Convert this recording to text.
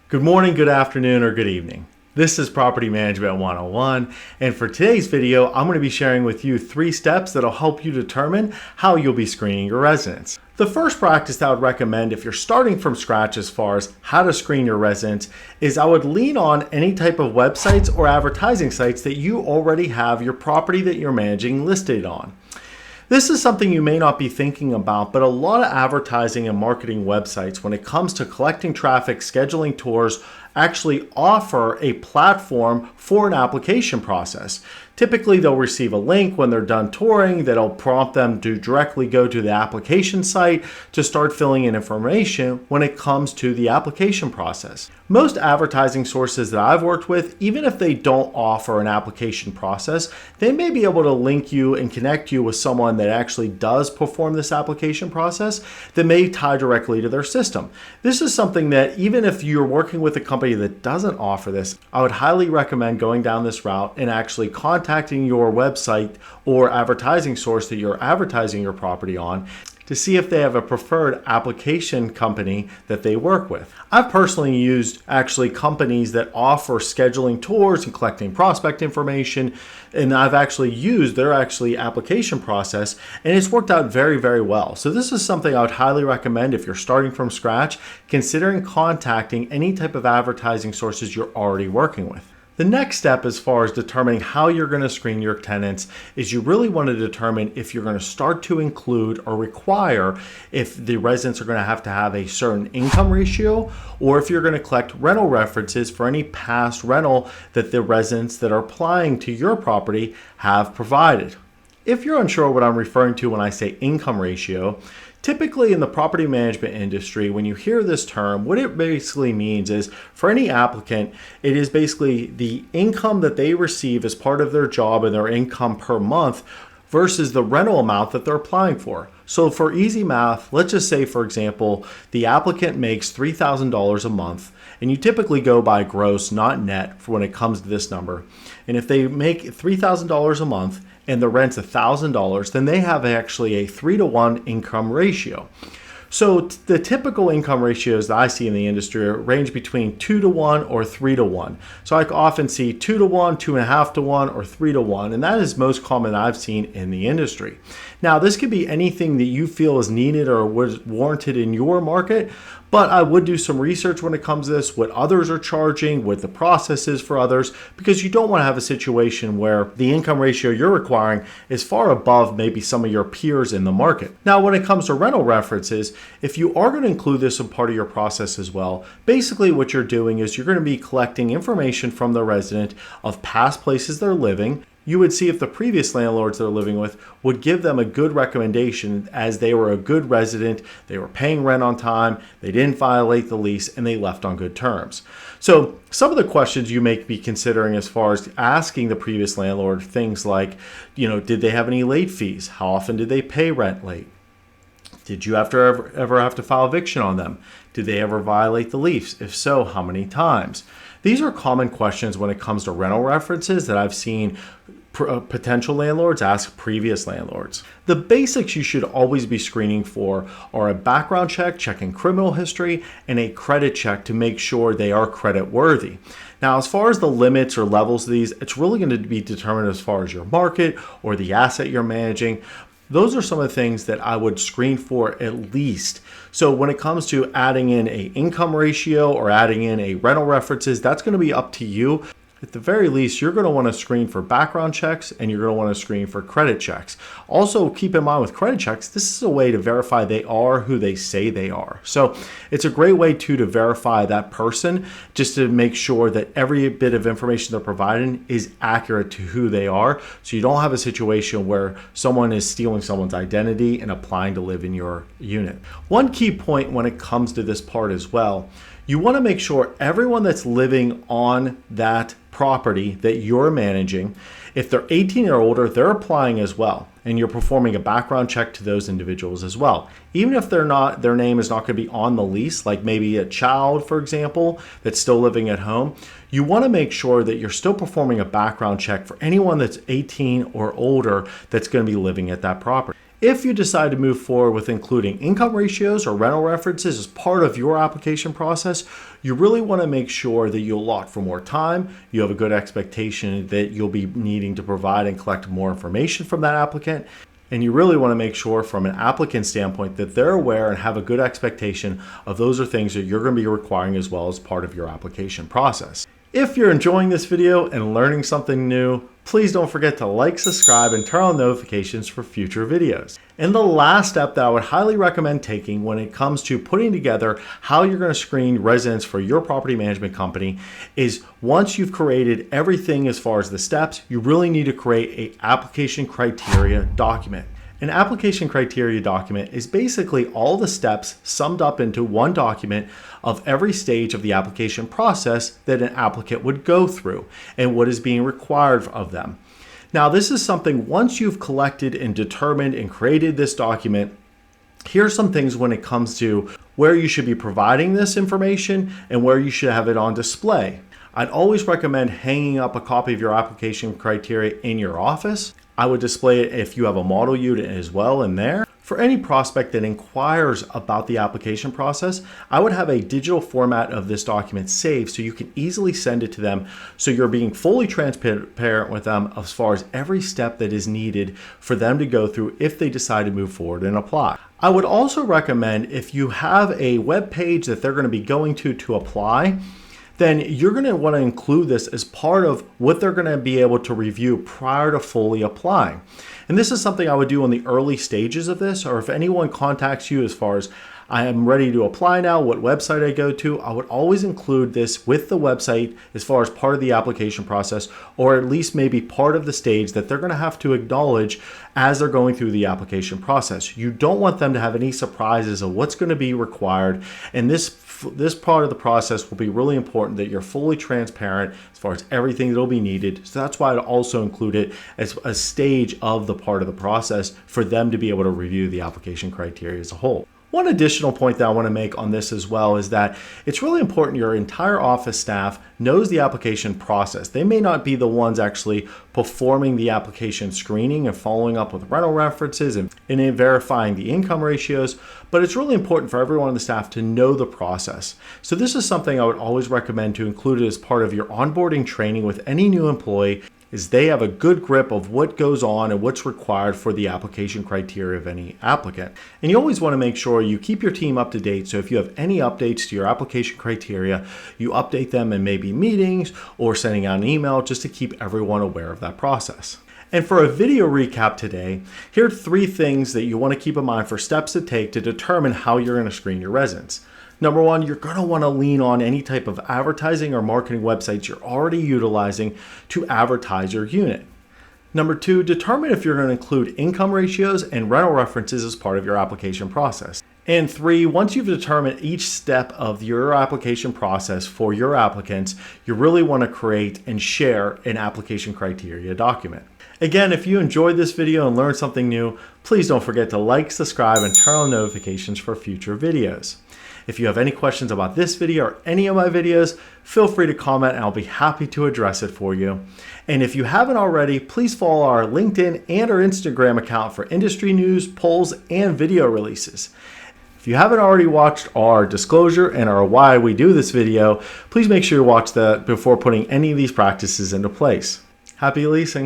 Good morning, good afternoon, or good evening. This is Property Management 101, and for today's video, I'm going to be sharing with you 3 steps that'll help you determine how you'll be screening your residents. The first practice I would recommend if you're starting from scratch as far as how to screen your residents is I would lean on any type of websites or advertising sites that you already have your property that you're managing listed on. This is something you may not be thinking about, but a lot of advertising and marketing websites, when it comes to collecting traffic, scheduling tours, actually offer a platform for an application process. Typically, they'll receive a link when they're done touring that'll prompt them to directly go to the application site to start filling in information when it comes to the application process. Most advertising sources that I've worked with, even if they don't offer an application process, they may be able to link you and connect you with someone that actually does perform this application process that may tie directly to their system. This is something that even if you're working with a company that doesn't offer this, I would highly recommend going down this route and actually contacting your website or advertising source that you're advertising your property on to see if they have a preferred application company that they work with. I've personally used actually companies that offer scheduling tours and collecting prospect information, and I've actually used their application process, and it's worked out very, very well. So this is something I would highly recommend if you're starting from scratch, considering contacting any type of advertising sources you're already working with. The next step as far as determining how you're going to screen your tenants is you really want to determine if you're going to start to include or require if the residents are going to have a certain income ratio, or if you're going to collect rental references for any past rental that the residents that are applying to your property have provided. If you're unsure what I'm referring to when I say income ratio, typically in the property management industry, when you hear this term, what it basically means is for any applicant, it is basically the income that they receive as part of their job and their income per month versus the rental amount that they're applying for. So for easy math, let's just say, for example, the applicant makes $3,000 a month, and you typically go by gross, not net, for when it comes to this number. And if they make $3,000 a month, and the rent's $1,000, then they have actually a 3-to-1 income ratio. So the typical income ratios that I see in the industry range between 2-to-1 or 3-to-1. So I often see 2-to-1, 2.5-to-1, or 3-to-1, and that is most common I've seen in the industry. Now, this could be anything that you feel is needed or was warranted in your market, but I would do some research when it comes to this, what others are charging, what the process is for others, because you don't want to have a situation where the income ratio you're requiring is far above maybe some of your peers in the market. Now, when it comes to rental references, if you are going to include this in part of your process as well, basically what you're doing is you're going to be collecting information from the resident of past places they're living. You would see if the previous landlords they're living with would give them a good recommendation as they were a good resident, they were paying rent on time, they didn't violate the lease, and they left on good terms. So some of the questions you may be considering as far as asking the previous landlord, things like, did they have any late fees? How often did they pay rent late? Did you ever have to file eviction on them? Did they ever violate the lease? If so, how many times? These are common questions when it comes to rental references that I've seen potential landlords ask previous landlords. The basics you should always be screening for are a background check, checking criminal history, and a credit check to make sure they are credit worthy. Now, as far as the limits or levels of these, it's really going to be determined as far as your market or the asset you're managing. Those are some of the things that I would screen for at least. So when it comes to adding in a income ratio or adding in a rental references, that's going to be up to you. At the very least, you're going to want to screen for background checks and you're going to want to screen for credit checks. Also, keep in mind with credit checks, this is a way to verify they are who they say they are. So it's a great way to verify that person, just to make sure that every bit of information they're providing is accurate to who they are. So you don't have a situation where someone is stealing someone's identity and applying to live in your unit. One key point when it comes to this part as well, you want to make sure everyone that's living on that property that you're managing, if they're 18 or older, they're applying as well. And you're performing a background check to those individuals as well. Even if their name is not going to be on the lease, like maybe a child, for example, that's still living at home, you want to make sure that you're still performing a background check for anyone that's 18 or older that's going to be living at that property. If you decide to move forward with including income ratios or rental references as part of your application process, you really want to make sure that you allot for more time, you have a good expectation that you'll be needing to provide and collect more information from that applicant, and you really want to make sure from an applicant standpoint that they're aware and have a good expectation of those are things that you're going to be requiring as well as part of your application process. If you're enjoying this video and learning something new, please don't forget to like, subscribe, and turn on notifications for future videos. And the last step that I would highly recommend taking when it comes to putting together how you're going to screen residents for your property management company is once you've created everything as far as the steps, you really need to create an application criteria document. An application criteria document is basically all the steps summed up into one document of every stage of the application process that an applicant would go through and what is being required of them. Now, this is something once you've collected and determined and created this document, here's some things when it comes to where you should be providing this information and where you should have it on display. I'd always recommend hanging up a copy of your application criteria in your office. I would display it if you have a model unit as well in there. For any prospect that inquires about the application process, I would have a digital format of this document saved so you can easily send it to them so you're being fully transparent with them as far as every step that is needed for them to go through if they decide to move forward and apply. I would also recommend if you have a web page that they're going to be going to apply, then you're going to want to include this as part of what they're going to be able to review prior to fully applying. And this is something I would do in the early stages of this, or if anyone contacts you as far as I am ready to apply now, what website I go to, I would always include this with the website as far as part of the application process, or at least maybe part of the stage that they're going to have to acknowledge as they're going through the application process. You don't want them to have any surprises of what's going to be required, and this part of the process will be really important that you're fully transparent as far as everything that will be needed. So that's why I'd also include it as a stage of the part of the process for them to be able to review the application criteria as a whole. One additional point that I want to make on this as well is that it's really important your entire office staff knows the application process. They may not be the ones actually performing the application screening and following up with rental references and verifying the income ratios, but it's really important for everyone on the staff to know the process. So this is something I would always recommend to include as part of your onboarding training with any new employee, is they have a good grip of what goes on and what's required for the application criteria of any applicant. And you always want to make sure you keep your team up to date. So if you have any updates to your application criteria, you update them in maybe meetings or sending out an email just to keep everyone aware of that process. And for a video recap today, here are 3 things that you want to keep in mind for steps to take to determine how you're going to screen your residents. Number 1, you're going to want to lean on any type of advertising or marketing websites you're already utilizing to advertise your unit. Number 2, determine if you're going to include income ratios and rental references as part of your application process. And 3, once you've determined each step of your application process for your applicants, you really want to create and share an application criteria document. Again, if you enjoyed this video and learned something new, please don't forget to like, subscribe, and turn on notifications for future videos. If you have any questions about this video or any of my videos, feel free to comment and I'll be happy to address it for you. And if you haven't already, please follow our LinkedIn and our Instagram account for industry news, polls, and video releases. If you haven't already watched our disclosure and our why we do this video, please make sure you watch that before putting any of these practices into place. Happy leasing!